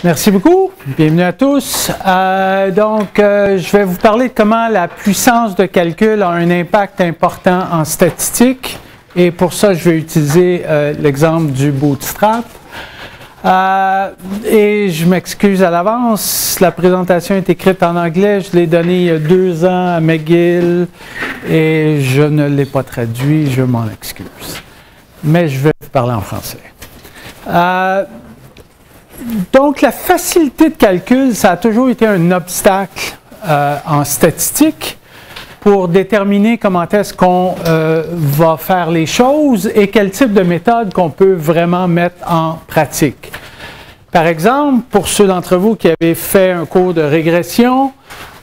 Merci beaucoup. Bienvenue à tous. Je vais vous parler de comment la puissance de calcul a un impact important en statistique. Et pour ça, je vais utiliser l'exemple du bootstrap. Et je m'excuse à l'avance, la présentation est écrite en anglais, je l'ai donnée il y a 2 ans à McGill et je ne l'ai pas traduit, je m'en excuse. Mais je vais vous parler en français. Donc, la facilité de calcul, ça a toujours été un obstacle en statistique pour déterminer comment est-ce qu'on va faire les choses et quel type de méthode qu'on peut vraiment mettre en pratique. Par exemple, pour ceux d'entre vous qui avaient fait un cours de régression,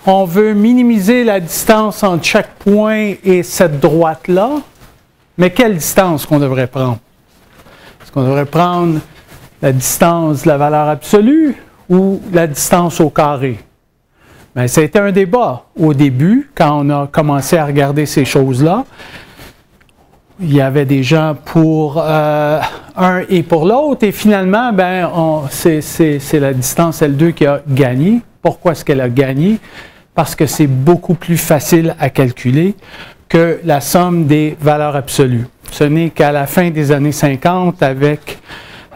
on veut minimiser la distance entre chaque point et cette droite-là, mais quelle distance qu'on devrait prendre? Est-ce qu'on devrait prendre la distance de la valeur absolue ou la distance au carré? Bien, ça a été un débat au début, quand on a commencé à regarder ces choses-là. Il y avait des gens pour un et pour l'autre, et finalement, c'est la distance L2 qui a gagné. Pourquoi est-ce qu'elle a gagné? Parce que c'est beaucoup plus facile à calculer que la somme des valeurs absolues. Ce n'est qu'à la fin des années 50, avec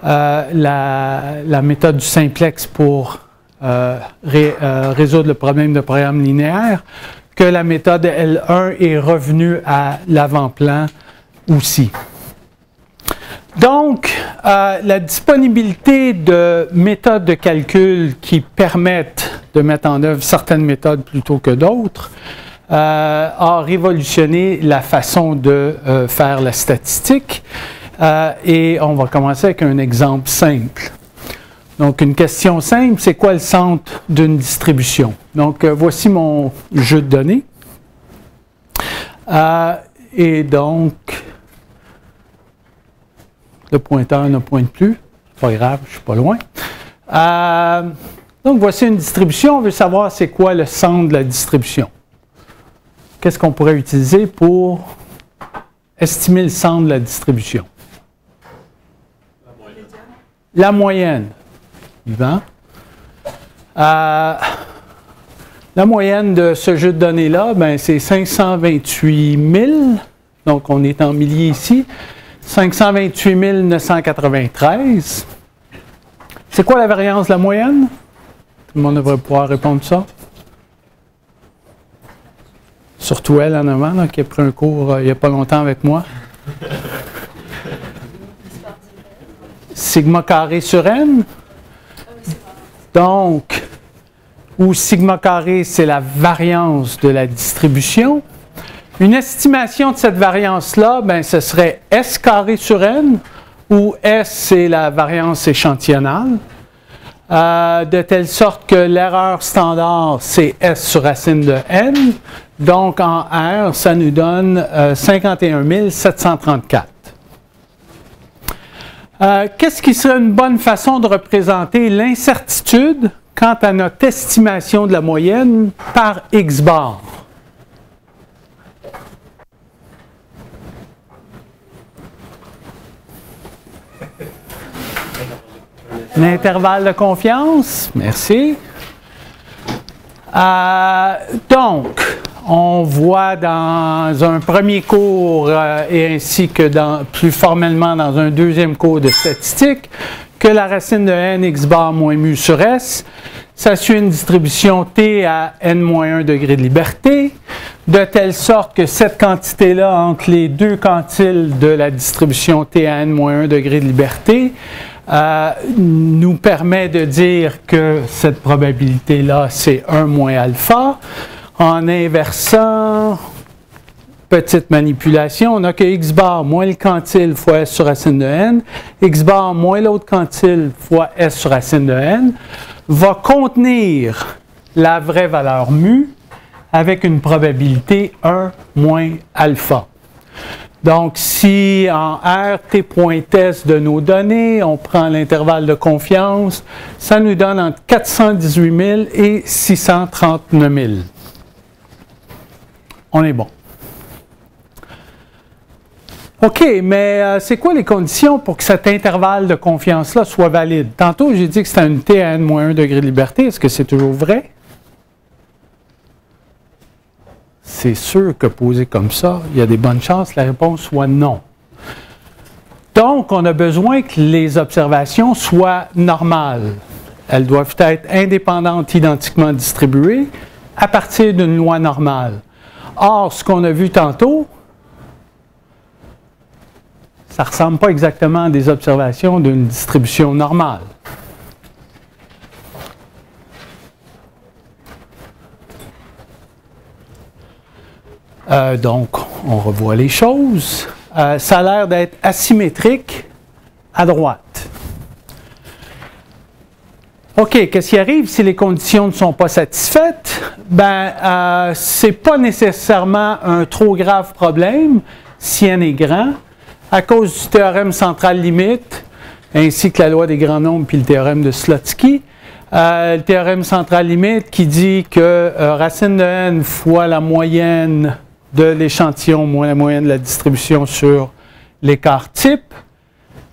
la méthode du simplex pour résoudre le problème de programme linéaire, que la méthode L1 est revenue à l'avant-plan aussi. Donc, la disponibilité de méthodes de calcul qui permettent de mettre en œuvre certaines méthodes plutôt que d'autres a révolutionné la façon de faire la statistique. Et on va commencer avec un exemple simple. Donc, une question simple, c'est quoi le centre d'une distribution? Donc, voici mon jeu de données. Et donc, le pointeur ne pointe plus. C'est pas grave, je ne suis pas loin. Donc, voici une distribution. On veut savoir c'est quoi le centre de la distribution. Qu'est-ce qu'on pourrait utiliser pour estimer le centre de la distribution? La moyenne. Yvan. La moyenne de ce jeu de données-là, c'est 528 000. Donc, on est en milliers ici. 528 993. C'est quoi la variance de la moyenne? Tout le monde devrait pouvoir répondre ça. Surtout elle en avant, là, qui a pris un cours il n'y a pas longtemps avec moi. Sigma carré sur n. Donc, où sigma carré, c'est la variance de la distribution. Une estimation de cette variance-là, ce serait S carré sur n, où S, c'est la variance échantillonnale, de telle sorte que l'erreur standard, c'est S sur racine de n. Donc, en R, ça nous donne 51 734. Qu'est-ce qui serait une bonne façon de représenter l'incertitude quant à notre estimation de la moyenne par X bar? L'intervalle de confiance, merci. Donc, on voit dans un premier cours et ainsi que plus formellement dans un deuxième cours de statistique que la racine de n x bar moins mu sur s, ça suit une distribution t à n-1 degré de liberté, de telle sorte que cette quantité-là entre les deux quantiles de la distribution t à n-1 degré de liberté nous permet de dire que cette probabilité-là, c'est 1 moins alpha. En inversant, petite manipulation, on a que x bar moins le quantile fois s sur racine de n, x bar moins l'autre quantile fois s sur racine de n, va contenir la vraie valeur mu avec une probabilité 1 moins alpha. Donc, si en R, t.s de nos données, on prend l'intervalle de confiance, ça nous donne entre 418 000 et 639 000. On est bon. OK, mais c'est quoi les conditions pour que cet intervalle de confiance-là soit valide? Tantôt, j'ai dit que c'était une T à n-1 degré de liberté. Est-ce que c'est toujours vrai? C'est sûr que posé comme ça, il y a des bonnes chances que la réponse soit non. Donc, on a besoin que les observations soient normales. Elles doivent être indépendantes, identiquement distribuées, à partir d'une loi normale. Or, ce qu'on a vu tantôt, ça ne ressemble pas exactement à des observations d'une distribution normale. Donc, on revoit les choses. Ça a l'air d'être asymétrique à droite. OK, qu'est-ce qui arrive si les conditions ne sont pas satisfaites? Ben, ce n'est pas nécessairement un trop grave problème si n est grand, à cause du théorème central limite, ainsi que la loi des grands nombres puis le théorème de Slotsky. Le théorème central limite qui dit que racine de n fois la moyenne de l'échantillon moins la moyenne de la distribution sur l'écart type,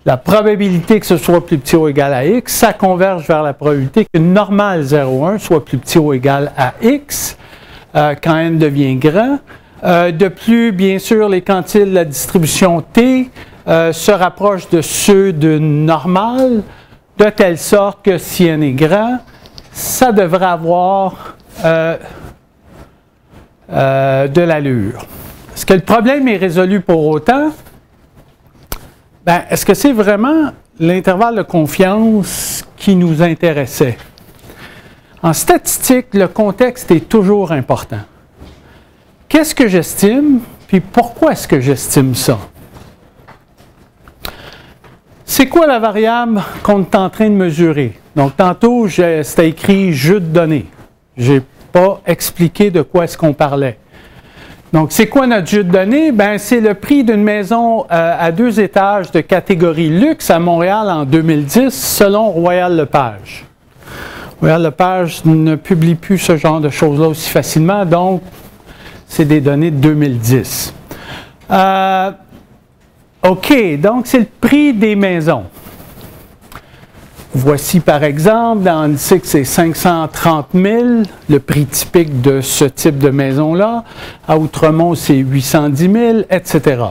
la probabilité que ce soit plus petit ou égal à x, ça converge vers la probabilité qu'une normale 0,1 soit plus petit ou égal à x quand n devient grand. De plus, bien sûr, les quantiles de la distribution t se rapprochent de ceux d'une normale, de telle sorte que si n est grand, ça devrait avoir de l'allure. Est-ce que le problème est résolu pour autant? Ben, est-ce que c'est vraiment l'intervalle de confiance qui nous intéressait? En statistique, le contexte est toujours important. Qu'est-ce que j'estime, puis pourquoi est-ce que j'estime ça? C'est quoi la variable qu'on est en train de mesurer? Donc, tantôt, c'était écrit « jeu de données ». Je n'ai pas expliqué de quoi est-ce qu'on parlait. Donc, c'est quoi notre jeu de données? Ben, c'est le prix d'une maison à 2 étages de catégorie luxe à Montréal en 2010, selon Royal Lepage. Royal Lepage ne publie plus ce genre de choses-là aussi facilement, donc c'est des données de 2010. OK, donc c'est le prix des maisons. Voici par exemple, on sait que c'est 530 000, le prix typique de ce type de maison-là. À Outremont, c'est 810 000, etc.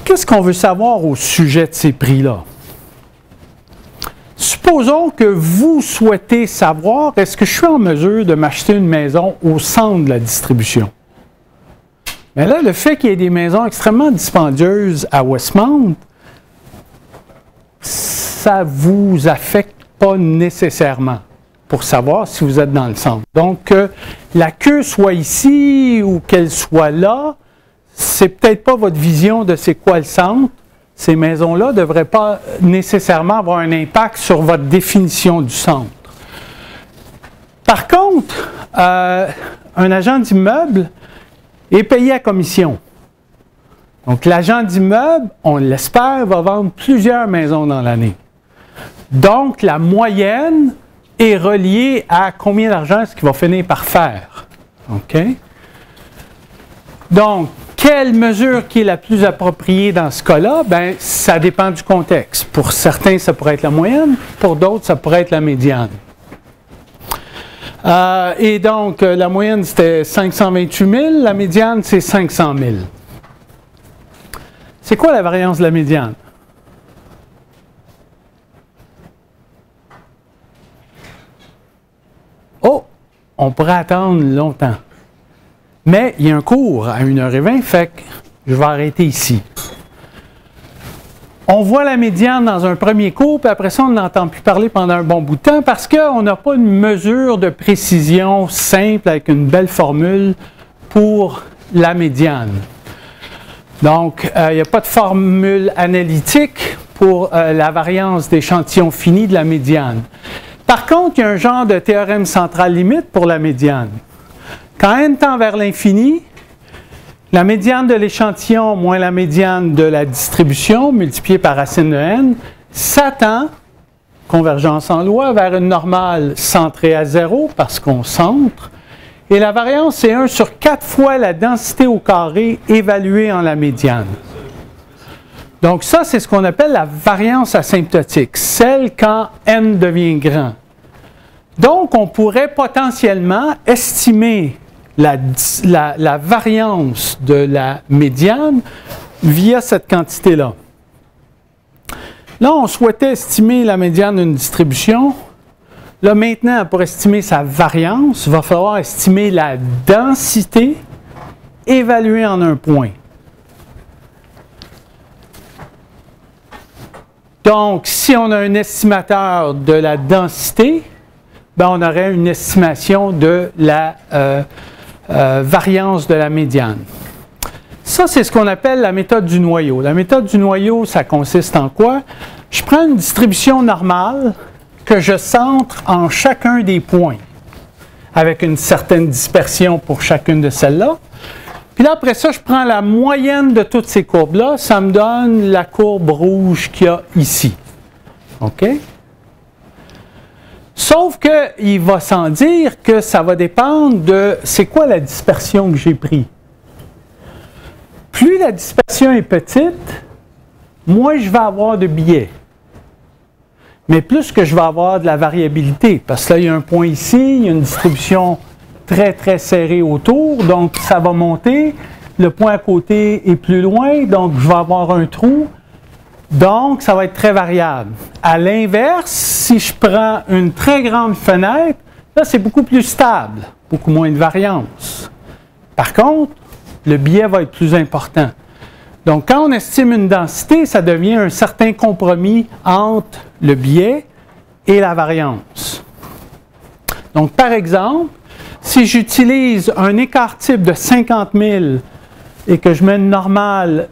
Qu'est-ce qu'on veut savoir au sujet de ces prix-là? Supposons que vous souhaitez savoir, est-ce que je suis en mesure de m'acheter une maison au centre de la distribution? Mais là, le fait qu'il y ait des maisons extrêmement dispendieuses à Westmount, ça ne vous affecte pas nécessairement pour savoir si vous êtes dans le centre. Donc, que la queue soit ici ou qu'elle soit là, c'est peut-être pas votre vision de c'est quoi le centre. Ces maisons-là ne devraient pas nécessairement avoir un impact sur votre définition du centre. Par contre, un agent d'immeuble est payé à commission. Donc, l'agent d'immeuble, on l'espère, va vendre plusieurs maisons dans l'année. Donc, la moyenne est reliée à combien d'argent est-ce qu'il va finir par faire. OK? Donc, quelle mesure qui est la plus appropriée dans ce cas-là? Bien, ça dépend du contexte. Pour certains, ça pourrait être la moyenne. Pour d'autres, ça pourrait être la médiane. Et donc, la moyenne, c'était 528 000. La médiane, c'est 500 000. C'est quoi la variance de la médiane? Oh, on pourrait attendre longtemps. Mais il y a un cours à 1h20, fait que je vais arrêter ici. On voit la médiane dans un premier cours, puis après ça, on n'entend plus parler pendant un bon bout de temps parce qu'on n'a pas une mesure de précision simple avec une belle formule pour la médiane. Donc, il n'y a pas de formule analytique pour la variance d'échantillon fini de la médiane. Par contre, il y a un genre de théorème central limite pour la médiane. Quand n tend vers l'infini, la médiane de l'échantillon moins la médiane de la distribution multipliée par racine de n, ça tend, convergence en loi, vers une normale centrée à 0 parce qu'on centre. Et la variance, c'est 1 sur 4 fois la densité au carré évaluée en la médiane. Donc ça, c'est ce qu'on appelle la variance asymptotique, celle quand n devient grand. Donc, on pourrait potentiellement estimer la variance de la médiane via cette quantité-là. Là, on souhaitait estimer la médiane d'une distribution. Là, maintenant, pour estimer sa variance, il va falloir estimer la densité évaluée en un point. Donc, si on a un estimateur de la densité, ben, on aurait une estimation de la variance de la médiane. Ça, c'est ce qu'on appelle la méthode du noyau. La méthode du noyau, ça consiste en quoi? Je prends une distribution normale que je centre en chacun des points, avec une certaine dispersion pour chacune de celles-là. Puis là, après ça, je prends la moyenne de toutes ces courbes-là. Ça me donne la courbe rouge qu'il y a ici. OK? Sauf qu'il va sans dire que ça va dépendre de c'est quoi la dispersion que j'ai prise. Plus la dispersion est petite, moins je vais avoir de biais. Mais plus que je vais avoir de la variabilité, parce que là, il y a un point ici, il y a une distribution très, très serrée autour, donc ça va monter. Le point à côté est plus loin, donc je vais avoir un trou. Donc, ça va être très variable. À l'inverse, si je prends une très grande fenêtre, là, c'est beaucoup plus stable, beaucoup moins de variance. Par contre, le biais va être plus important. Donc, quand on estime une densité, ça devient un certain compromis entre le biais et la variance. Donc, par exemple, si j'utilise un écart type de 50 000 et que je mets une normale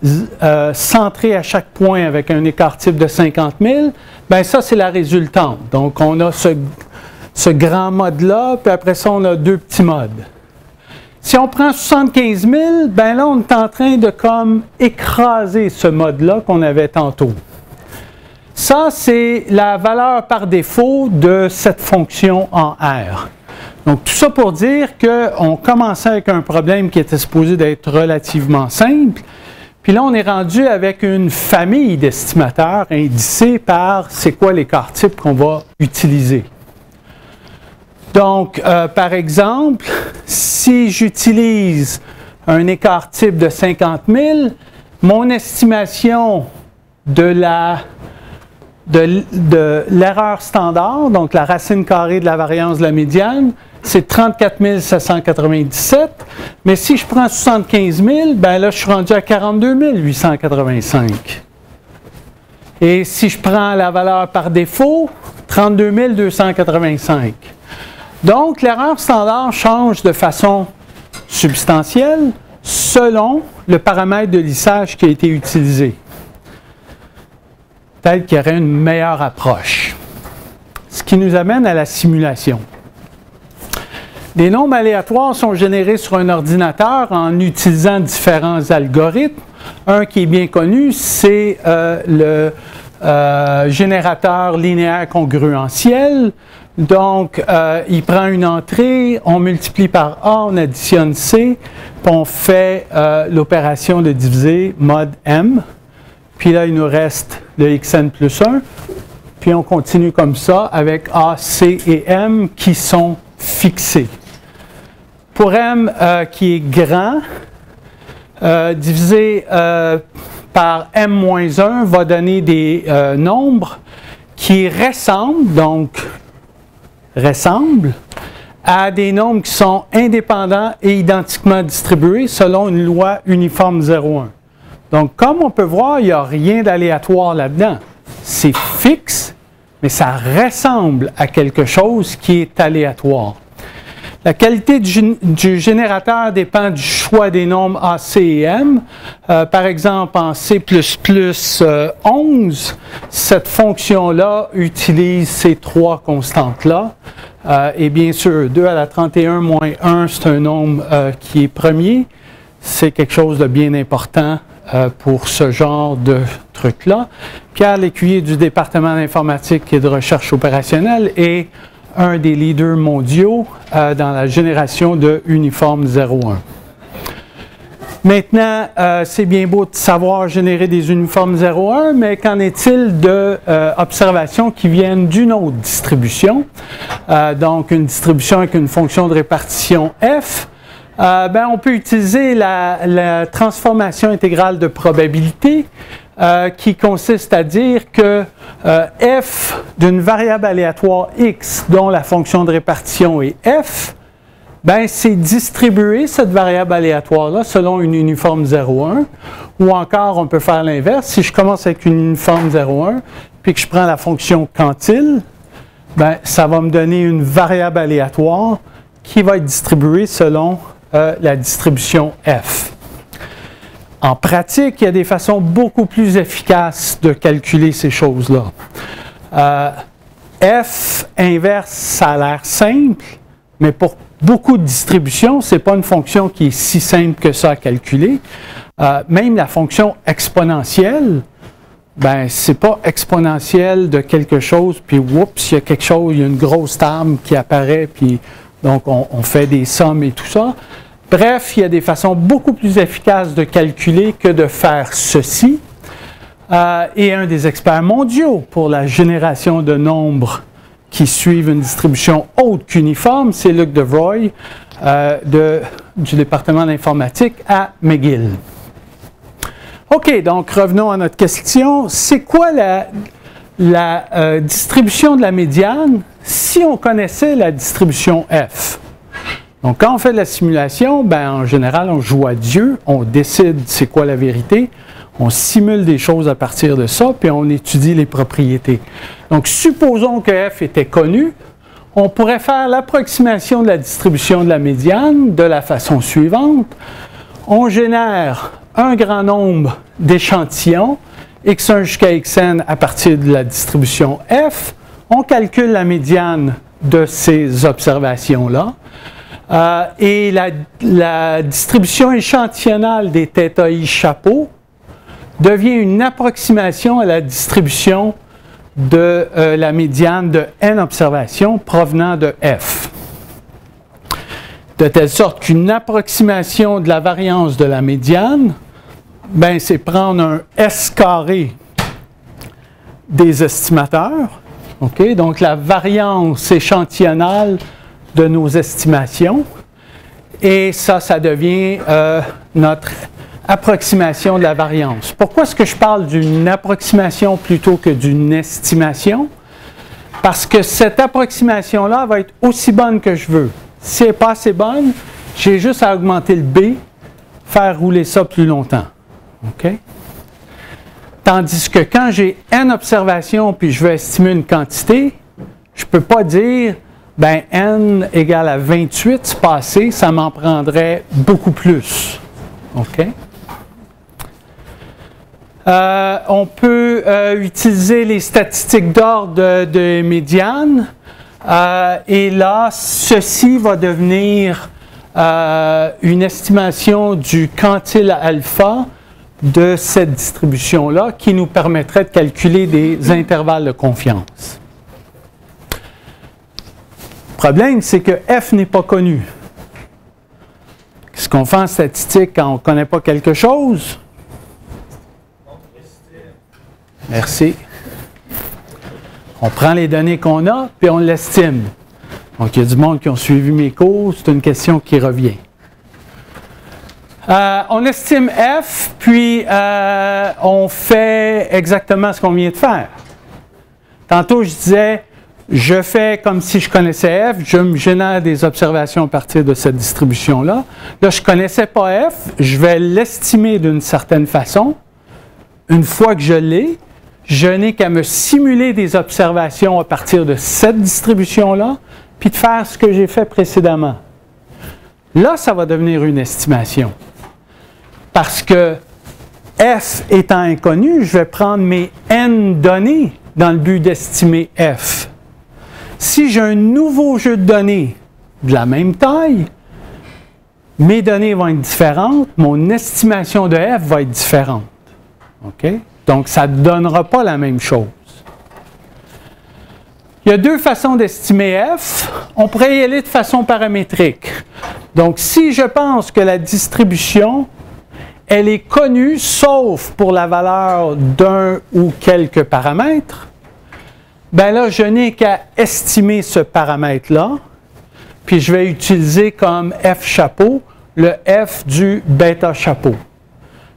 centrée à chaque point avec un écart type de 50 000, bien ça, c'est la résultante. Donc, on a ce grand mode-là, puis après ça, on a deux petits modes. Si on prend 75 000, bien là, on est en train de comme écraser ce mode-là qu'on avait tantôt. Ça, c'est la valeur par défaut de cette fonction en R. Donc, tout ça pour dire qu'on commençait avec un problème qui était supposé d'être relativement simple. Puis là, on est rendu avec une famille d'estimateurs indicés par c'est quoi l'écart type qu'on va utiliser. Donc, par exemple, si j'utilise un écart type de 50 000, mon estimation de l'erreur standard, donc la racine carrée de la variance de la médiane, c'est 34 797. Mais si je prends 75 000, bien là, je suis rendu à 42 885. Et si je prends la valeur par défaut, 32 285. Donc, l'erreur standard change de façon substantielle selon le paramètre de lissage qui a été utilisé. Peut-être qu'il y aurait une meilleure approche. Ce qui nous amène à la simulation. Les nombres aléatoires sont générés sur un ordinateur en utilisant différents algorithmes. Un qui est bien connu, c'est le générateur linéaire congruentiel. Donc, il prend une entrée, on multiplie par A, on additionne C, puis on fait l'opération de diviser mod M. Puis là, il nous reste le xn plus 1. Puis on continue comme ça avec A, C et M qui sont fixés. Pour M qui est grand, divisé par M-1 va donner des nombres qui ressemblent, donc ressemblent à des nombres qui sont indépendants et identiquement distribués selon une loi uniforme 0,1. Donc, comme on peut voir, il n'y a rien d'aléatoire là-dedans. C'est fixe, mais ça ressemble à quelque chose qui est aléatoire. La qualité du générateur dépend du choix des nombres A, C et M. Par exemple, en C++ 11, cette fonction-là utilise ces trois constantes-là. Et bien sûr, 2 à la 31 moins 1, c'est un nombre qui est premier. C'est quelque chose de bien important pour ce genre de truc-là. Pierre Lécuyer du département d'informatique et de recherche opérationnelle est un des leaders mondiaux dans la génération de uniforme 0,1. Maintenant, c'est bien beau de savoir générer des uniformes 0,1, mais qu'en est-il de observations qui viennent d'une autre distribution? Donc, une distribution avec une fonction de répartition f. On peut utiliser la transformation intégrale de probabilité qui consiste à dire que f d'une variable aléatoire x dont la fonction de répartition est f, c'est distribuer cette variable aléatoire-là selon une uniforme 0,1, ou encore on peut faire l'inverse. Si je commence avec une uniforme 0,1 puis que je prends la fonction quantile, ça va me donner une variable aléatoire qui va être distribuée selon la distribution f. En pratique, il y a des façons beaucoup plus efficaces de calculer ces choses-là. F inverse, ça a l'air simple, mais pour beaucoup de distributions, ce n'est pas une fonction qui est si simple que ça à calculer. Même la fonction exponentielle, ce n'est pas exponentielle de quelque chose, puis oups, il y a quelque chose, il y a une grosse table qui apparaît, puis donc on fait des sommes et tout ça. Bref, il y a des façons beaucoup plus efficaces de calculer que de faire ceci. Et un des experts mondiaux pour la génération de nombres qui suivent une distribution autre qu'uniforme, c'est Luc Devroy du département d'informatique à McGill. OK, donc revenons à notre question. C'est quoi la distribution de la médiane si on connaissait la distribution f? Donc, quand on fait de la simulation, en général, on joue à Dieu, on décide c'est quoi la vérité, on simule des choses à partir de ça, puis on étudie les propriétés. Donc, supposons que f était connu, on pourrait faire l'approximation de la distribution de la médiane de la façon suivante. On génère un grand nombre d'échantillons, x1 jusqu'à xn à partir de la distribution f, on calcule la médiane de ces observations-là. Et la distribution échantillonnale des θi chapeaux devient une approximation à la distribution de la médiane de n observations provenant de f. De telle sorte qu'une approximation de la variance de la médiane, c'est prendre un S carré des estimateurs. Okay? Donc la variance échantillonnale de nos estimations, et ça devient notre approximation de la variance. Pourquoi est-ce que je parle d'une approximation plutôt que d'une estimation? Parce que cette approximation-là va être aussi bonne que je veux. Si elle n'est pas assez bonne, j'ai juste à augmenter le B, faire rouler ça plus longtemps. Okay? Tandis que quand j'ai n observations puis je veux estimer une quantité, je ne peux pas dire n égale à 28, c'est pas assez, ça m'en prendrait beaucoup plus. OK? On peut utiliser les statistiques d'ordre de médiane. Et là, ceci va devenir une estimation du quantile alpha de cette distribution-là qui nous permettrait de calculer des intervalles de confiance. Le problème, c'est que f n'est pas connu. Qu'est-ce qu'on fait en statistique quand on ne connaît pas quelque chose? Merci. On prend les données qu'on a, puis on l'estime. Donc, il y a du monde qui ont suivi mes cours, c'est une question qui revient. On estime f, puis on fait exactement ce qu'on vient de faire. Tantôt, je disais, je fais comme si je connaissais f, je me génère des observations à partir de cette distribution-là. Là, je ne connaissais pas f, je vais l'estimer d'une certaine façon. Une fois que je l'ai, je n'ai qu'à me simuler des observations à partir de cette distribution-là, puis de faire ce que j'ai fait précédemment. Là, ça va devenir une estimation. Parce que f étant inconnu, je vais prendre mes n données dans le but d'estimer f. Si j'ai un nouveau jeu de données de la même taille, mes données vont être différentes, mon estimation de f va être différente. OK? Donc, ça ne donnera pas la même chose. Il y a deux façons d'estimer f. On pourrait y aller de façon paramétrique. Donc, si je pense que la distribution elle est connue sauf pour la valeur d'un ou quelques paramètres, ben là, je n'ai qu'à estimer ce paramètre-là, puis je vais utiliser comme f chapeau le f du bêta chapeau.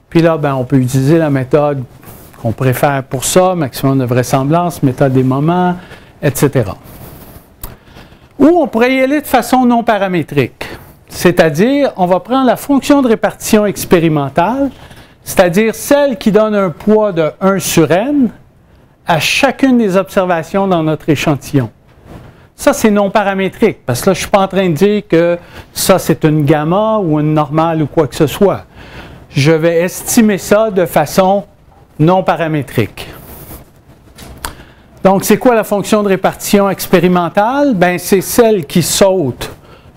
Puis là, ben, on peut utiliser la méthode qu'on préfère pour ça, maximum de vraisemblance, méthode des moments, etc. Ou on pourrait y aller de façon non paramétrique. C'est-à-dire, on va prendre la fonction de répartition expérimentale, c'est-à-dire celle qui donne un poids de 1 sur n à chacune des observations dans notre échantillon. Ça, c'est non paramétrique, parce que là, je ne suis pas en train de dire que ça, c'est une gamma ou une normale ou quoi que ce soit. Je vais estimer ça de façon non paramétrique. Donc, c'est quoi la fonction de répartition expérimentale? Ben, c'est celle qui saute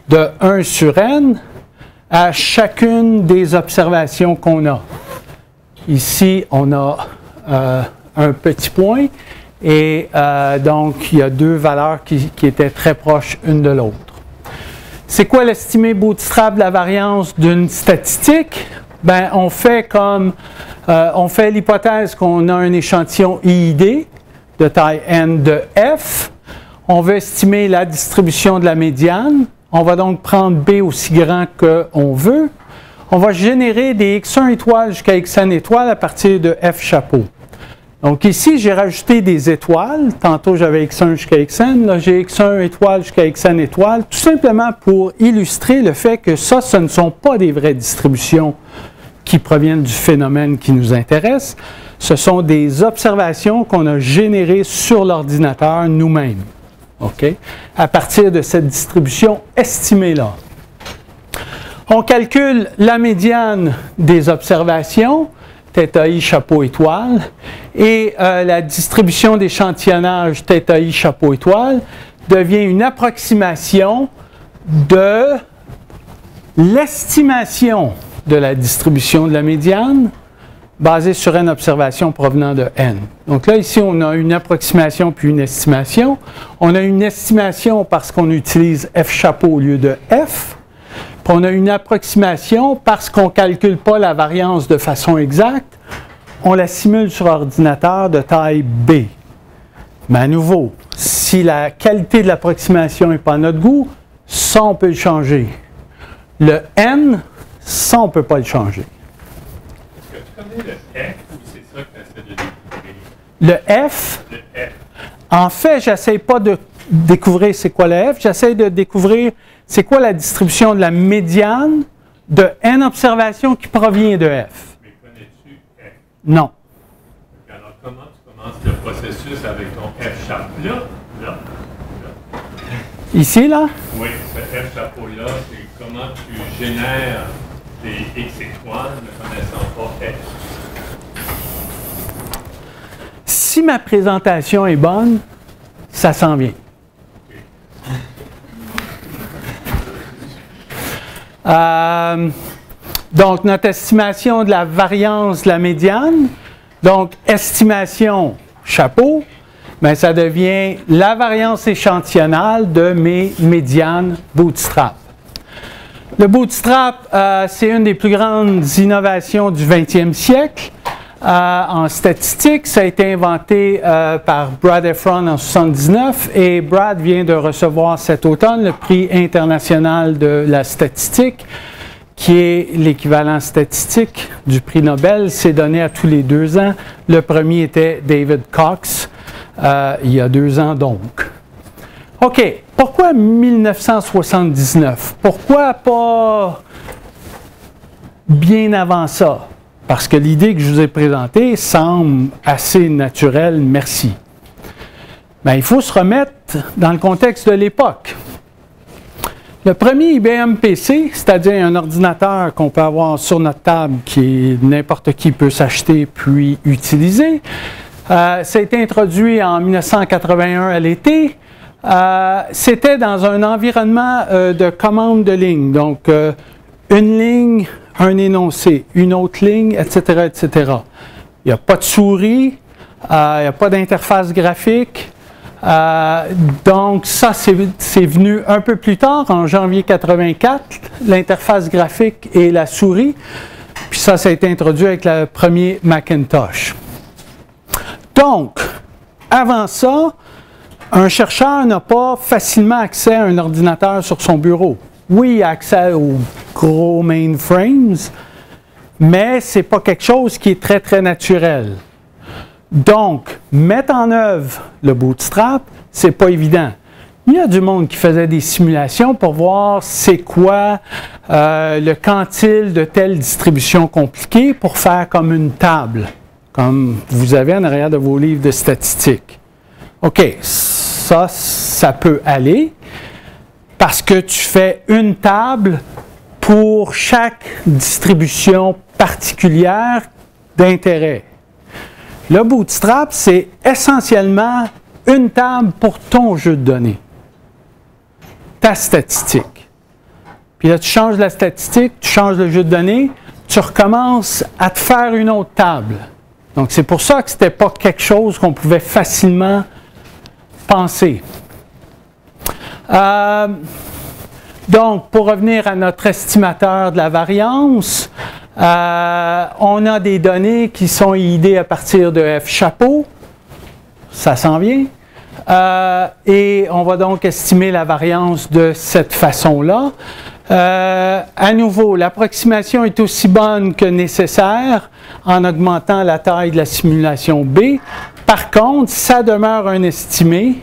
de 1 sur n à chacune des observations qu'on a. Ici, on a un petit point et donc il y a deux valeurs qui étaient très proches une de l'autre. C'est quoi l'estimé bootstrap de la variance d'une statistique? Ben, on fait l'hypothèse qu'on a un échantillon IID de taille n de f. On veut estimer la distribution de la médiane. On va donc prendre B aussi grand qu'on veut. On va générer des x1 étoiles jusqu'à xn étoiles à partir de f chapeau. Donc ici, j'ai rajouté des étoiles. Tantôt, j'avais x1 jusqu'à xn. Là, j'ai x1 étoile jusqu'à xn étoile, tout simplement pour illustrer le fait que ça, ce ne sont pas des vraies distributions qui proviennent du phénomène qui nous intéresse. Ce sont des observations qu'on a générées sur l'ordinateur nous-mêmes. Okay? À partir de cette distribution estimée-là. On calcule la médiane des observations, θi chapeau étoile, et la distribution d'échantillonnage θi chapeau étoile devient une approximation de l'estimation de la distribution de la médiane basée sur n observations provenant de n. Donc là, ici, on a une approximation puis une estimation. On a une estimation parce qu'on utilise f chapeau au lieu de f. Puis on a une approximation parce qu'on ne calcule pas la variance de façon exacte. On la simule sur ordinateur de taille B. Mais à nouveau, si la qualité de l'approximation n'est pas à notre goût, ça, on peut le changer. Le n, ça, on ne peut pas le changer. Est-ce que tu connais le F ou c'est ça que tu essaies de découvrir? Le F? Le F. En fait, je n'essaie pas de découvrir c'est quoi le F, j'essaie de découvrir c'est quoi la distribution de la médiane de n observations qui provient de F. Mais connais-tu F? Non. Alors, comment tu commences le processus avec ton F chapeau? Là. Ici, là? Oui, ce F chapeau-là, c'est comment tu génères des X étoiles ne connaissant pas F. Si ma présentation est bonne, ça s'en vient. Donc, notre estimation de la variance de la médiane, donc estimation chapeau, bien, ça devient la variance échantillonnale de mes médianes bootstrap. Le bootstrap, c'est une des plus grandes innovations du 20e siècle. En statistique, ça a été inventé par Brad Efron en 1979 et Brad vient de recevoir cet automne le prix international de la statistique qui est l'équivalent statistique du prix Nobel. C'est donné à tous les 2 ans. Le premier était David Cox il y a 2 ans donc. OK. Pourquoi 1979? Pourquoi pas bien avant ça? Parce que l'idée que je vous ai présentée semble assez naturelle, merci. Bien, il faut se remettre dans le contexte de l'époque. Le premier IBM PC, c'est-à-dire un ordinateur qu'on peut avoir sur notre table, qui n'importe qui peut s'acheter puis utiliser, ça a été introduit en 1981 à l'été. C'était dans un environnement de commande de ligne. Donc, une ligne, un énoncé, une autre ligne, etc., etc. Il n'y a pas de souris, il n'y a pas d'interface graphique. Donc, ça, c'est venu un peu plus tard, en janvier 84, l'interface graphique et la souris. Puis ça a été introduit avec le premier Macintosh. Donc, avant ça, un chercheur n'a pas facilement accès à un ordinateur sur son bureau. Oui, il a accès aux gros mainframes, mais ce n'est pas quelque chose qui est très, très naturel. Donc, mettre en œuvre le Bootstrap, ce n'est pas évident. Il y a du monde qui faisait des simulations pour voir c'est quoi le quantile de telle distribution compliquée pour faire comme une table, comme vous avez en arrière de vos livres de statistiques. OK, ça peut aller parce que tu fais une table pour chaque distribution particulière d'intérêt. Le Bootstrap, c'est essentiellement une table pour ton jeu de données, ta statistique. Puis là, tu changes la statistique, tu changes le jeu de données, tu recommences à te faire une autre table. Donc, c'est pour ça que ce n'était pas quelque chose qu'on pouvait facilement penser. Donc, pour revenir à notre estimateur de la variance, on a des données qui sont idées à partir de F chapeau. Ça s'en vient. Et on va donc estimer la variance de cette façon-là. À nouveau, l'approximation est aussi bonne que nécessaire en augmentant la taille de la simulation B. Par contre, ça demeure un estimé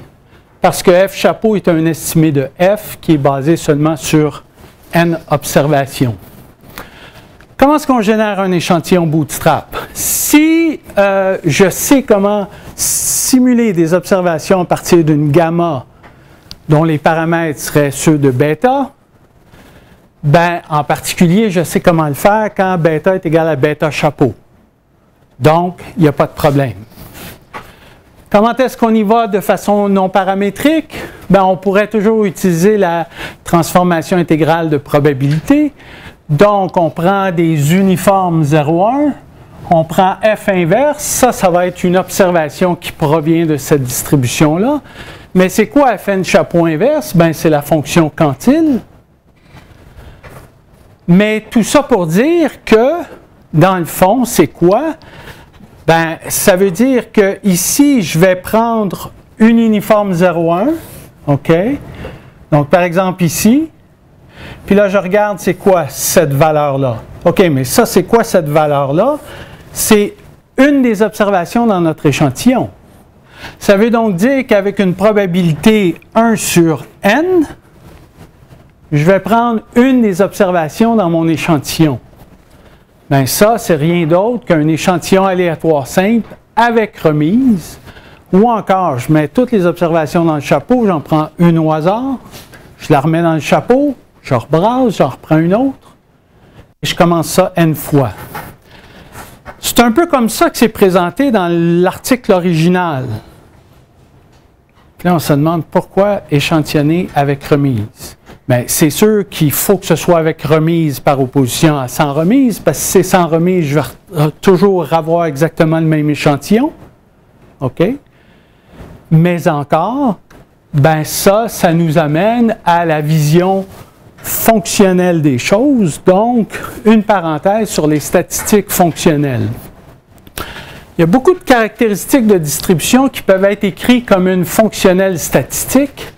parce que F chapeau est un estimé de F qui est basé seulement sur N observations. Comment est-ce qu'on génère un échantillon Bootstrap? Si je sais comment simuler des observations à partir d'une gamma dont les paramètres seraient ceux de bêta, ben, en particulier, je sais comment le faire quand bêta est égal à bêta chapeau. Donc, il n'y a pas de problème. Comment est-ce qu'on y va de façon non paramétrique? Ben, on pourrait toujours utiliser la transformation intégrale de probabilité. Donc, on prend des uniformes 0,1, on prend F inverse, ça va être une observation qui provient de cette distribution-là. Mais c'est quoi Fn chapeau inverse? Ben, c'est la fonction quantile. Mais tout ça pour dire que, dans le fond, c'est quoi? Ben, ça veut dire que ici, je vais prendre une uniforme 0,1, OK? Donc, par exemple, ici. Puis là, je regarde, c'est quoi cette valeur-là? OK, mais ça, c'est quoi cette valeur-là? C'est une des observations dans notre échantillon. Ça veut donc dire qu'avec une probabilité 1 sur n, je vais prendre une des observations dans mon échantillon. Bien, ça, c'est rien d'autre qu'un échantillon aléatoire simple avec remise. Ou encore, je mets toutes les observations dans le chapeau, j'en prends une au hasard, je la remets dans le chapeau, je rebrasse, j'en reprends une autre, et je commence ça n fois. C'est un peu comme ça que c'est présenté dans l'article original. Puis là, on se demande pourquoi échantillonner avec remise. Bien, c'est sûr qu'il faut que ce soit avec remise par opposition à sans remise, parce que si c'est sans remise, je vais toujours avoir exactement le même échantillon. OK? Mais encore, ben ça nous amène à la vision fonctionnelle des choses, donc une parenthèse sur les statistiques fonctionnelles. Il y a beaucoup de caractéristiques de distribution qui peuvent être écrites comme une fonctionnelle statistique,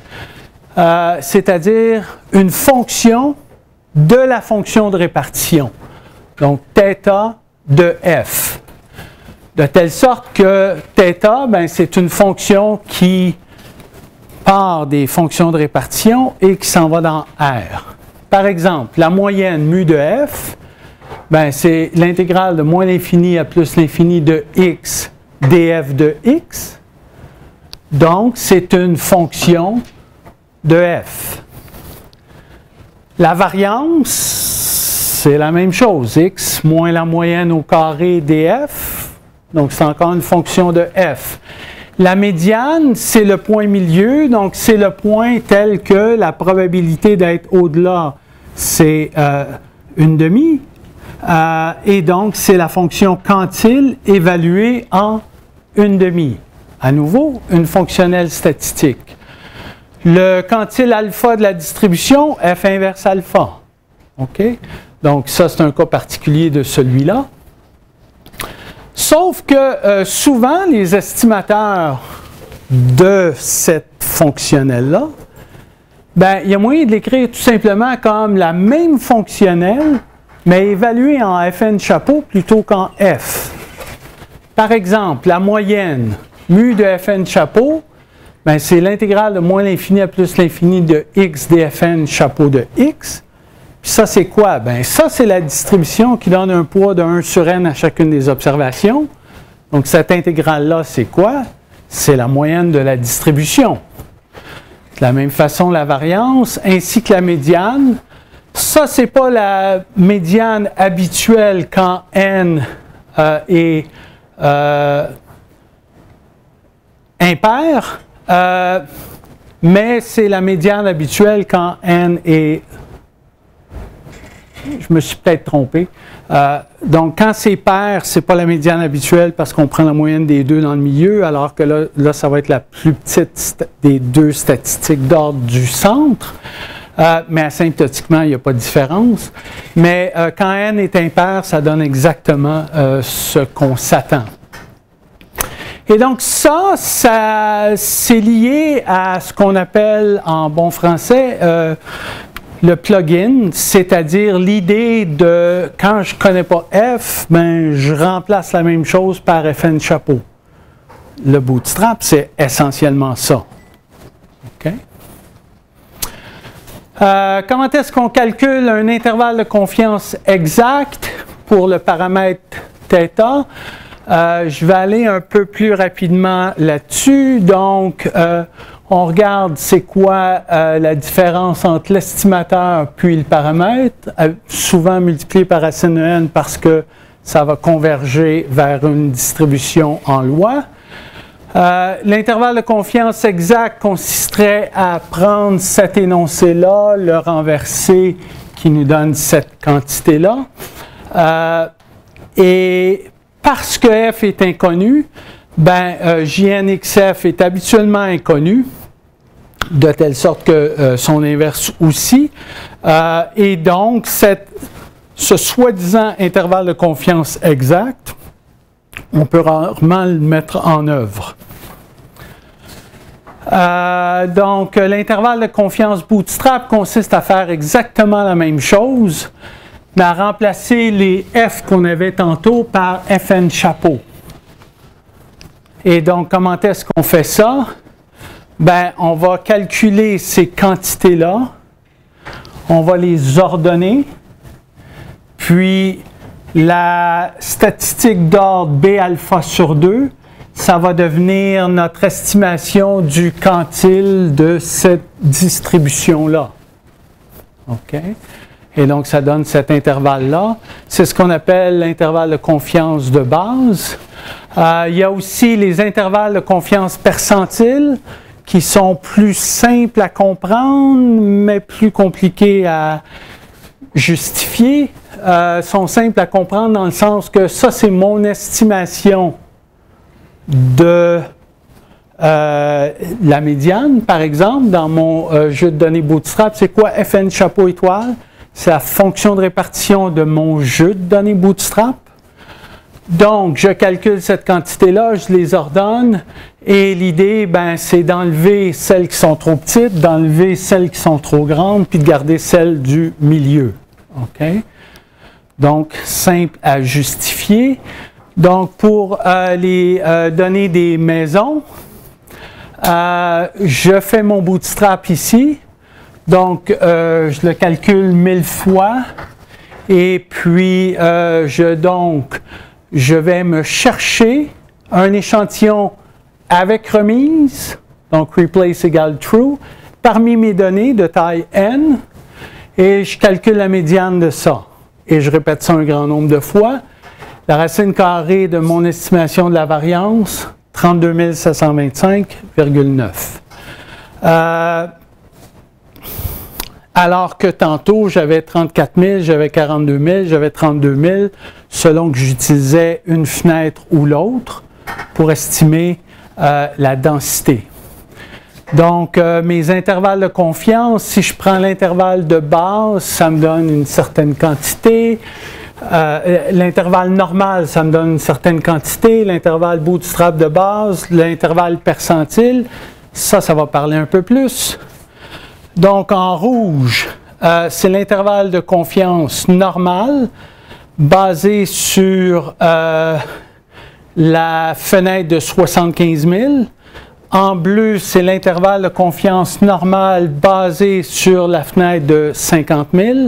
c'est-à-dire une fonction de la fonction de répartition, donc θ de f. De telle sorte que θ, ben, c'est une fonction qui part des fonctions de répartition et qui s'en va dans R. Par exemple, la moyenne mu de f, ben, c'est l'intégrale de moins l'infini à plus l'infini de x df de x. Donc, c'est une fonction de f. La variance, c'est la même chose. X moins la moyenne au carré df. Donc, c'est encore une fonction de f. La médiane, c'est le point milieu. Donc, c'est le point tel que la probabilité d'être au-delà, c'est une demi. Et donc, c'est la fonction quantile évaluée en une demi. À nouveau, une fonctionnelle statistique. Le quantile alpha de la distribution, f inverse alpha. OK? Donc ça, c'est un cas particulier de celui-là. Sauf que souvent, les estimateurs de cette fonctionnelle-là, ben, il y a moyen de l'écrire tout simplement comme la même fonctionnelle, mais évaluée en Fn chapeau plutôt qu'en F. Par exemple, la moyenne mu de Fn chapeau, ben, c'est l'intégrale de moins l'infini à plus l'infini de x dFn chapeau de x. Puis ça, c'est quoi? Ben, ça, c'est la distribution qui donne un poids de 1 sur n à chacune des observations. Donc, cette intégrale-là, c'est quoi? C'est la moyenne de la distribution. De la même façon, la variance, ainsi que la médiane. Ça, ce n'est pas la médiane habituelle quand n est impair, mais c'est la médiane habituelle quand n est... Je me suis peut-être trompé. Donc, quand c'est pair, ce n'est pas la médiane habituelle parce qu'on prend la moyenne des deux dans le milieu, alors que là, ça va être la plus petite des deux statistiques d'ordre du centre. Mais asymptotiquement, il n'y a pas de différence. Mais quand n est impair, ça donne exactement ce qu'on s'attend. Et donc ça c'est lié à ce qu'on appelle en bon français le plugin, c'est-à-dire l'idée de quand je ne connais pas f, ben, je remplace la même chose par Fn chapeau. Le bootstrap, c'est essentiellement ça. Okay? Comment est-ce qu'on calcule un intervalle de confiance exact pour le paramètre θ? Je vais aller un peu plus rapidement là-dessus. Donc, on regarde c'est quoi la différence entre l'estimateur puis le paramètre, souvent multiplié par racine de n parce que ça va converger vers une distribution en loi. L'intervalle de confiance exact consisterait à prendre cet énoncé-là, le renverser, qui nous donne cette quantité-là. Et parce que f est inconnu, ben, JNXF est habituellement inconnu, de telle sorte que son inverse aussi. Et donc, ce soi-disant intervalle de confiance exact, on peut rarement le mettre en œuvre. Donc, l'intervalle de confiance bootstrap consiste à faire exactement la même chose, mais à remplacer les f qu'on avait tantôt par Fn chapeau. Et donc, comment est-ce qu'on fait ça? Ben, on va calculer ces quantités-là, on va les ordonner, puis la statistique d'ordre B alpha sur 2, ça va devenir notre estimation du quantile de cette distribution-là. OK? Et donc, ça donne cet intervalle-là. C'est ce qu'on appelle l'intervalle de confiance de base. Il y a aussi les intervalles de confiance percentile qui sont plus simples à comprendre, mais plus compliqués à justifier. Sont simples à comprendre dans le sens que ça, c'est mon estimation de la médiane, par exemple. Dans mon jeu de données Bootstrap, c'est quoi Fn chapeau étoile? C'est la fonction de répartition de mon jeu de données Bootstrap. Donc, je calcule cette quantité-là, je les ordonne, et l'idée, ben, c'est d'enlever celles qui sont trop petites, d'enlever celles qui sont trop grandes, puis de garder celles du milieu. OK? Donc, simple à justifier. Donc, pour les données des maisons, je fais mon bootstrap ici. Donc, je le calcule 1000 fois. Et puis, je vais me chercher un échantillon avec remise, donc replace égale true, parmi mes données de taille n, et je calcule la médiane de ça. Et je répète ça un grand nombre de fois. La racine carrée de mon estimation de la variance, 32 725,9. Alors que tantôt, j'avais 34 000, j'avais 42 000, j'avais 32 000, selon que j'utilisais une fenêtre ou l'autre pour estimer la densité. Donc, mes intervalles de confiance, si je prends l'intervalle de base, ça me donne une certaine quantité. L'intervalle normal, ça me donne une certaine quantité. L'intervalle bootstrap de base, l'intervalle percentile, ça va parler un peu plus. Donc, en rouge, c'est l'intervalle de confiance normal, basé sur la fenêtre de 75 000. En bleu, c'est l'intervalle de confiance normal basé sur la fenêtre de 50 000.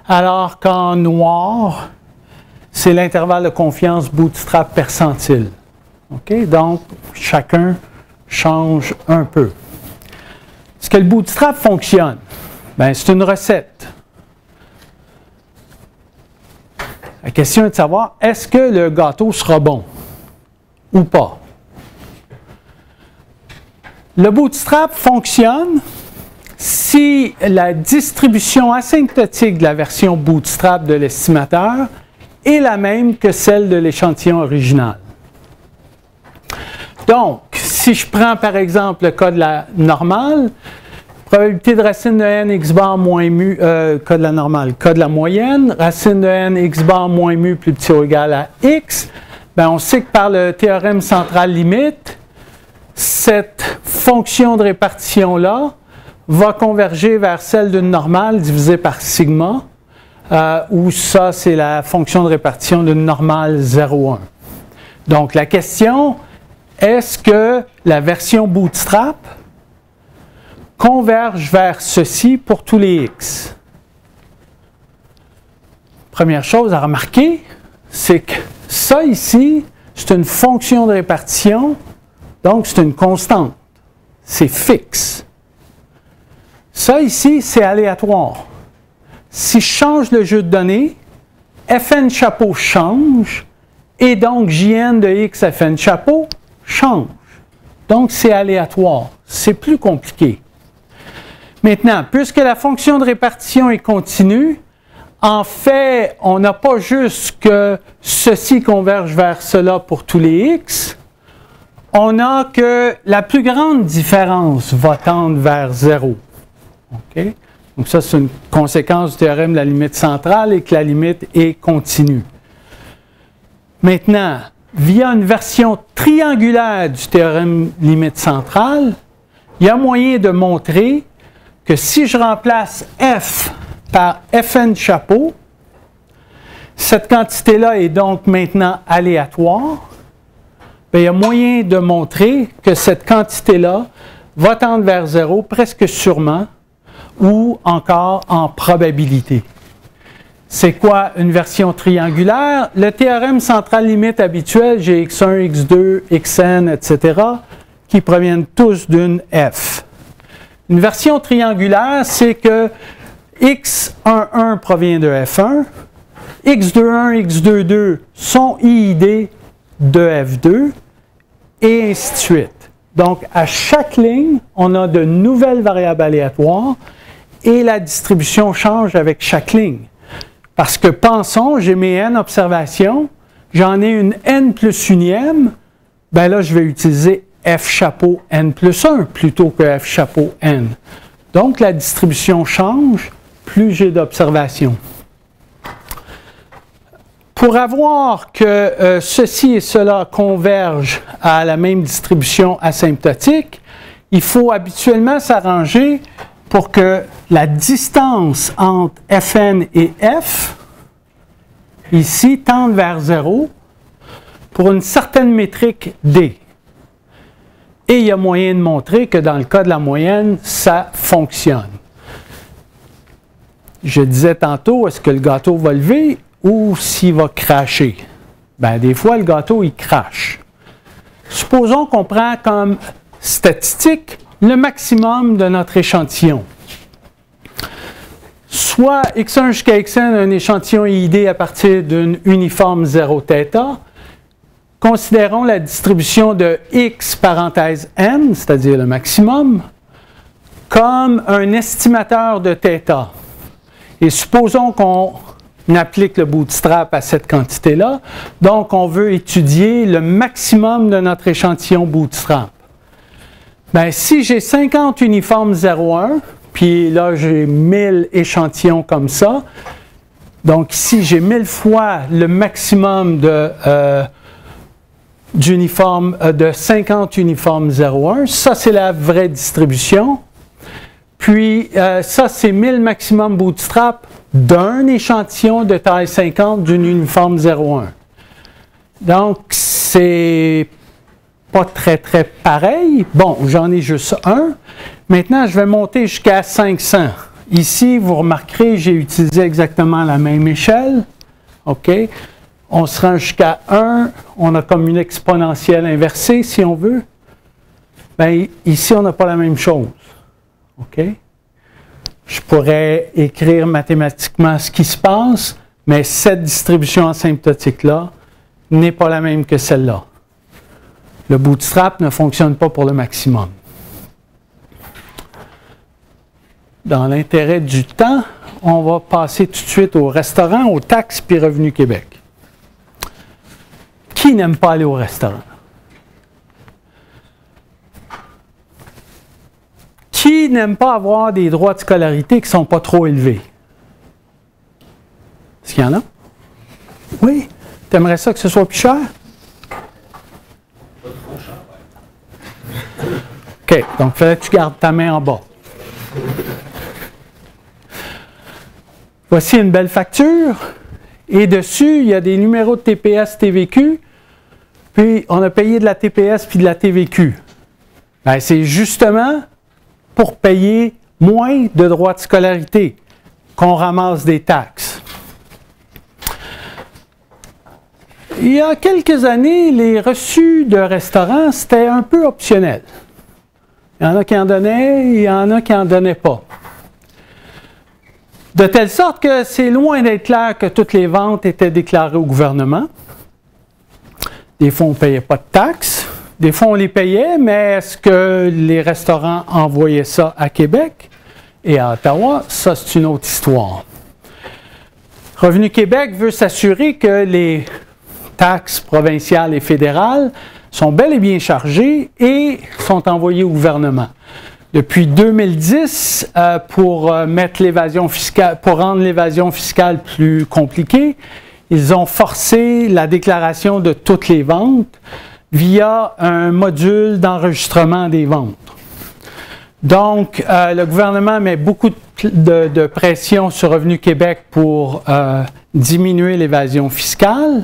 Alors qu'en noir, c'est l'intervalle de confiance bootstrap percentile. Okay? Donc, chacun change un peu. Est-ce que le bootstrap fonctionne? Bien, c'est une recette. La question est de savoir, est-ce que le gâteau sera bon ou pas? Le bootstrap fonctionne si la distribution asymptotique de la version bootstrap de l'estimateur est la même que celle de l'échantillon original. Donc, si je prends par exemple le cas de la normale, probabilité de racine de n x bar moins mu, cas de la normale, cas de la moyenne, racine de n x bar moins mu plus petit ou égal à x, bien on sait que par le théorème central limite, cette fonction de répartition-là va converger vers celle d'une normale divisée par sigma, où ça, c'est la fonction de répartition d'une normale 0,1. Donc, la question, est-ce que la version bootstrap converge vers ceci pour tous les x? Première chose à remarquer, c'est que ça ici, c'est une fonction de répartition. Donc, c'est une constante. C'est fixe. Ça ici, c'est aléatoire. Si je change le jeu de données, Fn chapeau change, et donc Jn de x Fn chapeau change. Donc, c'est aléatoire. C'est plus compliqué. Maintenant, puisque la fonction de répartition est continue, en fait, on n'a pas juste que ceci converge vers cela pour tous les x, on a que la plus grande différence va tendre vers 0. Okay? Donc ça, c'est une conséquence du théorème de la limite centrale et que la limite est continue. Maintenant, via une version triangulaire du théorème limite centrale, il y a moyen de montrer que si je remplace f par Fn chapeau, cette quantité-là est donc maintenant aléatoire. Bien, il y a moyen de montrer que cette quantité-là va tendre vers 0 presque sûrement ou encore en probabilité. C'est quoi une version triangulaire? Le théorème central limite habituel, j'ai x1, x2, xn, etc., qui proviennent tous d'une f. Une version triangulaire, c'est que x11 provient de f1, x21, x22 sont IID de f2, et ainsi de suite. Donc, à chaque ligne, on a de nouvelles variables aléatoires et la distribution change avec chaque ligne. Parce que, pensons, j'ai mes n observations, j'en ai une n plus unième, bien là, je vais utiliser f chapeau n plus 1 plutôt que f chapeau n. Donc, la distribution change, plus j'ai d'observations. Pour avoir que ceci et cela convergent à la même distribution asymptotique, il faut habituellement s'arranger pour que la distance entre Fn et f, ici, tende vers 0 pour une certaine métrique D. Et il y a moyen de montrer que dans le cas de la moyenne, ça fonctionne. Je disais tantôt, est-ce que le gâteau va lever ou s'il va cracher? Bien, des fois, le gâteau, il crache. Supposons qu'on prend comme statistique le maximum de notre échantillon. Soit x1 jusqu'à xn, un échantillon IID à partir d'une uniforme 0 θ. Considérons la distribution de x parenthèse n, c'est-à-dire le maximum, comme un estimateur de θ. Et supposons qu'on applique le bootstrap à cette quantité-là. Donc, on veut étudier le maximum de notre échantillon bootstrap. Bien, si j'ai 50 uniformes 0,1, puis là, j'ai 1000 échantillons comme ça, donc ici, j'ai 1000 fois le maximum d'uniformes, de 50 uniformes 0,1. Ça, c'est la vraie distribution. Puis, ça, c'est 1000 maximum bootstrap d'un échantillon de taille 50 d'une uniforme 0,1. Donc, c'est pas très, très pareil. Bon, j'en ai juste un. Maintenant, je vais monter jusqu'à 500. Ici, vous remarquerez, j'ai utilisé exactement la même échelle. OK? On se rend jusqu'à 1. On a comme une exponentielle inversée, si on veut. Bien, ici, on n'a pas la même chose. OK? Je pourrais écrire mathématiquement ce qui se passe, mais cette distribution asymptotique-là n'est pas la même que celle-là. Le bootstrap ne fonctionne pas pour le maximum. Dans l'intérêt du temps, on va passer tout de suite au restaurant, aux taxes puis Revenu Québec. Qui n'aime pas aller au restaurant? Qui n'aime pas avoir des droits de scolarité qui ne sont pas trop élevés? Est-ce qu'il y en a? Oui? Tu aimerais ça que ce soit plus cher? Pas trop cher. OK, donc il fallait que tu gardes ta main en bas. Voici une belle facture. Et dessus, il y a des numéros de TPS, TVQ. Puis, on a payé de la TPS puis de la TVQ. Bien, c'est justement pour payer moins de droits de scolarité qu'on ramasse des taxes. Il y a quelques années, les reçus de restaurants, c'était un peu optionnel. Il y en a qui en donnaient, il y en a qui n'en donnaient pas. De telle sorte que c'est loin d'être clair que toutes les ventes étaient déclarées au gouvernement. Des fois, on ne payait pas de taxes. Des fois, on les payait, mais est-ce que les restaurants envoyaient ça à Québec et à Ottawa? Ça, c'est une autre histoire. Revenu Québec veut s'assurer que les taxes provinciales et fédérales sont bel et bien chargées et sont envoyées au gouvernement. Depuis 2010, pour rendre l'évasion fiscale plus compliquée, ils ont forcé la déclaration de toutes les ventes via un module d'enregistrement des ventes. Donc, le gouvernement met beaucoup de pression sur Revenu Québec pour diminuer l'évasion fiscale,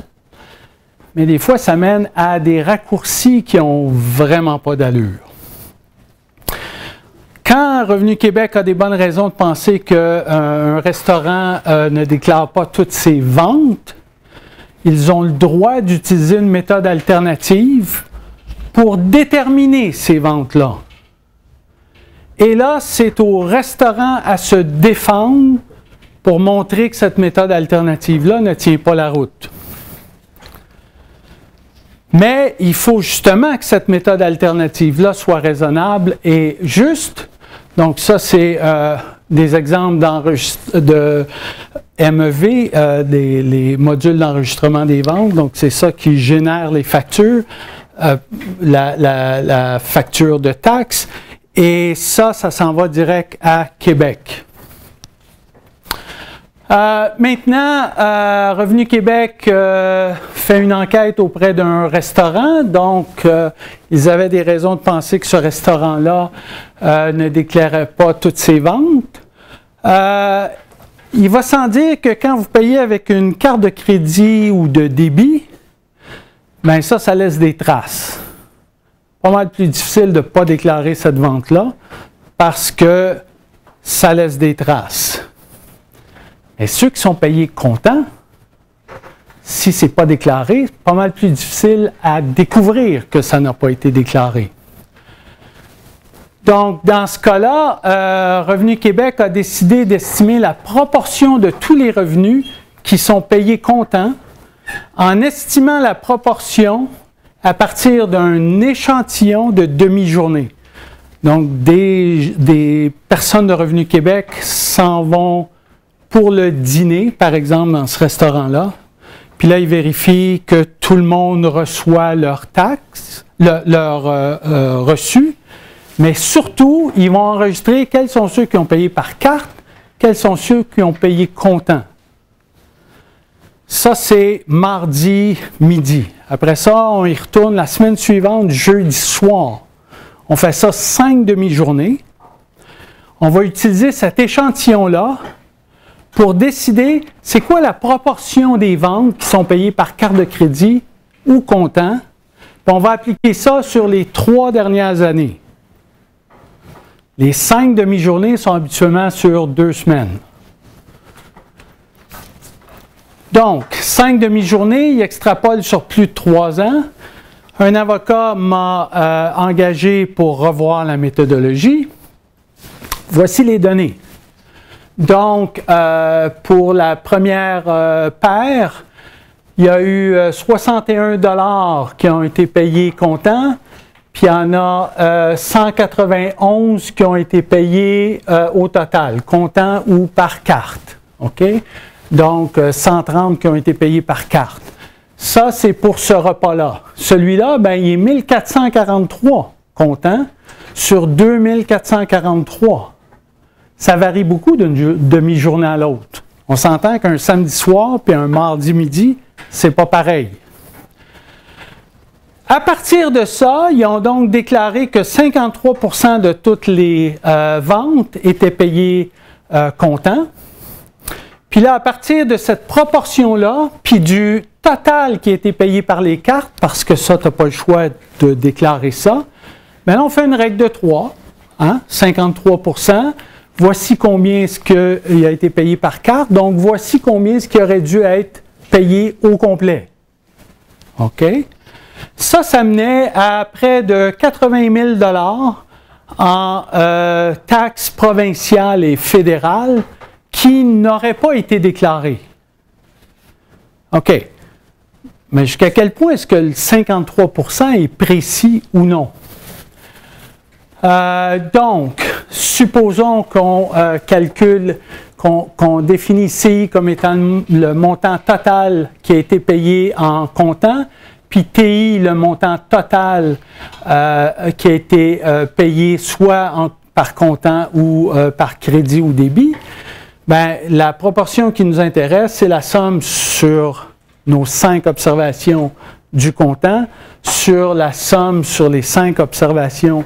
mais des fois, ça mène à des raccourcis qui n'ont vraiment pas d'allure. Quand Revenu Québec a des bonnes raisons de penser qu'un restaurant ne déclare pas toutes ses ventes, ils ont le droit d'utiliser une méthode alternative pour déterminer ces ventes-là. Et là, c'est au restaurant à se défendre pour montrer que cette méthode alternative-là ne tient pas la route. Mais il faut justement que cette méthode alternative-là soit raisonnable et juste. Donc ça, c'est des exemples de MEV, les modules d'enregistrement des ventes. Donc c'est ça qui génère les factures, la facture de taxes. Et ça s'en va direct à Québec. Maintenant, Revenu Québec fait une enquête auprès d'un restaurant. Donc, ils avaient des raisons de penser que ce restaurant-là ne déclarait pas toutes ses ventes. Il va sans dire que quand vous payez avec une carte de crédit ou de débit, bien ça laisse des traces. Pas mal plus difficile de ne pas déclarer cette vente-là parce que ça laisse des traces. Et ceux qui sont payés comptant, si ce n'est pas déclaré, c'est pas mal plus difficile à découvrir que ça n'a pas été déclaré. Donc, dans ce cas-là, Revenu Québec a décidé d'estimer la proportion de tous les revenus qui sont payés comptant en estimant la proportion à partir d'un échantillon de demi-journée. Donc, des personnes de Revenu Québec s'en vont pour le dîner, par exemple, dans ce restaurant-là. Puis là, ils vérifient que tout le monde reçoit leurs taxes, leur reçu. Mais surtout, ils vont enregistrer quels sont ceux qui ont payé par carte, quels sont ceux qui ont payé comptant. Ça, c'est mardi midi. Après ça, on y retourne la semaine suivante, jeudi soir. On fait ça 5 demi-journées. On va utiliser cet échantillon-là pour décider c'est quoi la proportion des ventes qui sont payées par carte de crédit ou comptant. Puis on va appliquer ça sur les 3 dernières années. Les 5 demi-journées sont habituellement sur 2 semaines. Donc, 5 demi-journées, il extrapole sur plus de 3 ans. Un avocat m'a engagé pour revoir la méthodologie. Voici les données. Donc, pour la première paire, il y a eu 61 $ qui ont été payés comptant, puis il y en a 191 qui ont été payés au total, comptant ou par carte. OK? Donc, 130 qui ont été payés par carte. Ça, c'est pour ce repas-là. Celui-là, ben, il est 1443 comptant sur 2443. Ça varie beaucoup d'une demi-journée à l'autre. On s'entend qu'un samedi soir puis un mardi midi, c'est pas pareil. À partir de ça, ils ont donc déclaré que 53% de toutes les ventes étaient payées comptant. Puis là, à partir de cette proportion-là, puis du total qui a été payé par les cartes, parce que ça, tu n'as pas le choix de déclarer ça, bien là, on fait une règle de 3, hein, 53%. Voici combien est-ce qu'il a été payé par carte, donc voici combien est-ce qui aurait dû être payé au complet. OK? Ça menait à près de 80 000 $ en taxes provinciales et fédérales qui n'auraient pas été déclarées. OK. Mais jusqu'à quel point est-ce que le 53% est précis ou non? Donc, supposons qu'on calcule, qu'on définit CI comme étant le montant total qui a été payé en comptant, puis TI, le montant total qui a été payé soit par comptant ou par crédit ou débit. Bien, la proportion qui nous intéresse, c'est la somme sur nos 5 observations du comptant sur la somme sur les 5 observations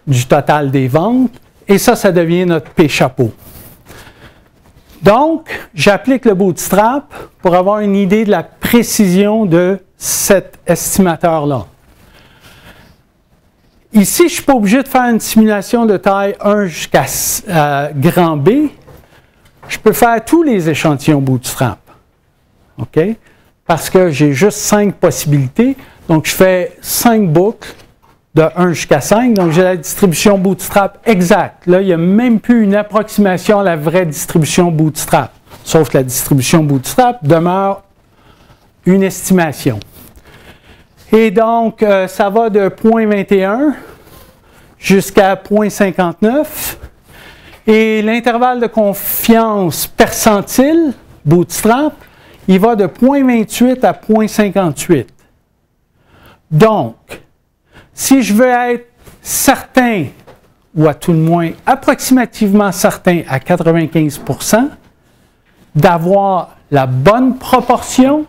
du total des ventes. Et ça devient notre P-chapeau. Donc, j'applique le bootstrap pour avoir une idée de la précision de cet estimateur-là. Ici, je ne suis pas obligé de faire une simulation de taille 1 jusqu'à grand B. Je peux faire tous les échantillons bootstrap. OK? Parce que j'ai juste 5 possibilités. Donc, je fais 5 boucles de 1 jusqu'à 5. Donc, j'ai la distribution bootstrap exacte. Là, il n'y a même plus une approximation à la vraie distribution bootstrap. Sauf que la distribution bootstrap demeure une estimation. Et donc, ça va de 0.21 jusqu'à 0.59. Et l'intervalle de confiance percentile, bootstrap, il va de 0.28 à 0.58. Donc, si je veux être certain, ou à tout le moins approximativement certain à 95%, d'avoir la bonne proportion,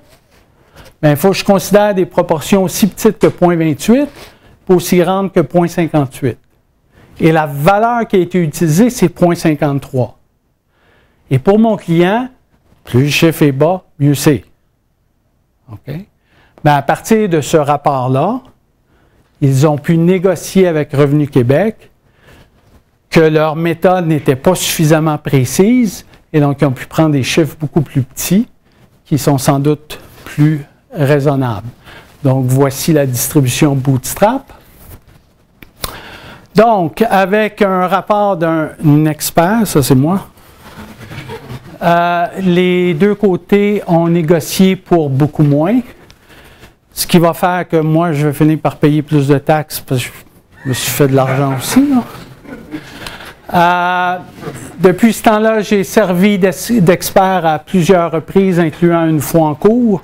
bien, il faut que je considère des proportions aussi petites que 0.28 pour aussi grandes que 0.58. Et la valeur qui a été utilisée, c'est 0.53. Et pour mon client, plus le chiffre est bas, mieux c'est. OK? Mais à partir de ce rapport-là, ils ont pu négocier avec Revenu Québec que leur méthode n'était pas suffisamment précise et donc ils ont pu prendre des chiffres beaucoup plus petits qui sont sans doute plus raisonnables. Donc, voici la distribution bootstrap. Donc, avec un rapport d'un expert, ça c'est moi, les deux côtés ont négocié pour beaucoup moins, ce qui va faire que moi, je vais finir par payer plus de taxes parce que je me suis fait de l'argent aussi. Depuis ce temps-là, j'ai servi d'expert à plusieurs reprises, incluant une fois en cours,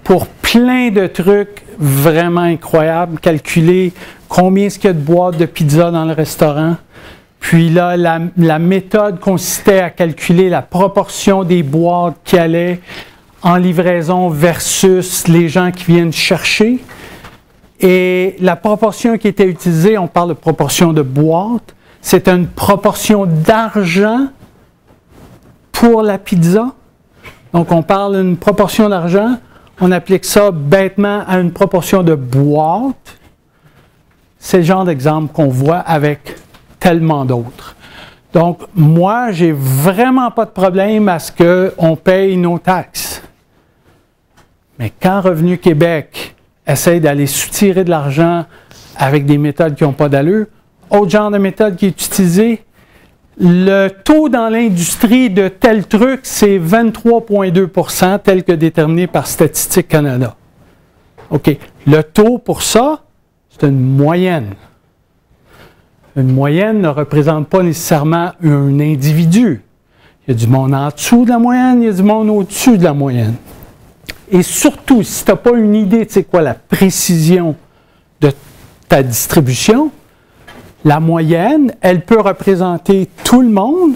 pour plein de trucs vraiment incroyables, calculer combien est-ce qu'il y a de boîtes de pizza dans le restaurant. Puis là, la méthode consistait à calculer la proportion des boîtes qui allaient en livraison versus les gens qui viennent chercher. Et la proportion qui était utilisée, on parle de proportion de boîtes, c'est une proportion d'argent pour la pizza. Donc, on parle d'une proportion d'argent, on applique ça bêtement à une proportion de boîtes. C'est le genre d'exemple qu'on voit avec tellement d'autres. Donc, moi, j'ai vraiment pas de problème à ce qu'on paye nos taxes. Mais quand Revenu Québec essaie d'aller soutirer de l'argent avec des méthodes qui n'ont pas d'allure, autre genre de méthode qui est utilisée, le taux dans l'industrie de tel truc, c'est 23,2 % tel que déterminé par Statistique Canada. OK. Le taux pour ça, c'est une moyenne. Une moyenne ne représente pas nécessairement un individu. Il y a du monde en dessous de la moyenne, il y a du monde au-dessus de la moyenne. Et surtout, si tu n'as pas une idée de c'est quoi la précision de ta distribution, la moyenne, elle peut représenter tout le monde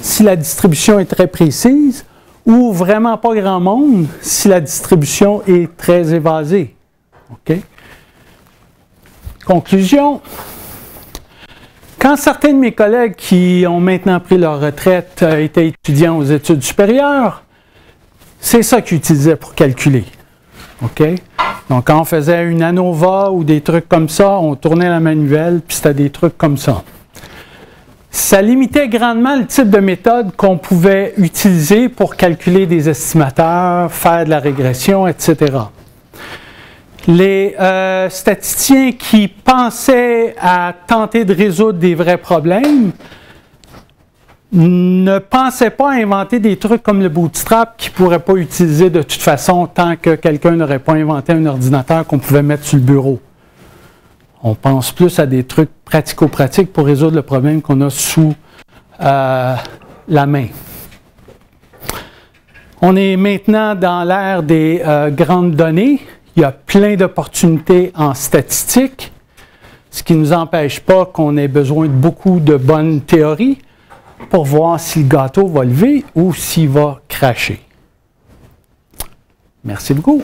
si la distribution est très précise ou vraiment pas grand monde si la distribution est très évasée. OK? Conclusion. Quand certains de mes collègues qui ont maintenant pris leur retraite étaient étudiants aux études supérieures, c'est ça qu'ils utilisaient pour calculer. OK? Donc, quand on faisait une ANOVA ou des trucs comme ça, on tournait la manuelle, puis c'était des trucs comme ça. Ça limitait grandement le type de méthode qu'on pouvait utiliser pour calculer des estimateurs, faire de la régression, etc. Les statisticiens qui pensaient à tenter de résoudre des vrais problèmes ne pensaient pas à inventer des trucs comme le bootstrap qu'ils ne pourraient pas utiliser de toute façon tant que quelqu'un n'aurait pas inventé un ordinateur qu'on pouvait mettre sur le bureau. On pense plus à des trucs pratico-pratiques pour résoudre le problème qu'on a sous la main. On est maintenant dans l'ère des grandes données. Il y a plein d'opportunités en statistique, ce qui ne nous empêche pas qu'on ait besoin de beaucoup de bonnes théories pour voir si le gâteau va lever ou s'il va cracher. Merci beaucoup.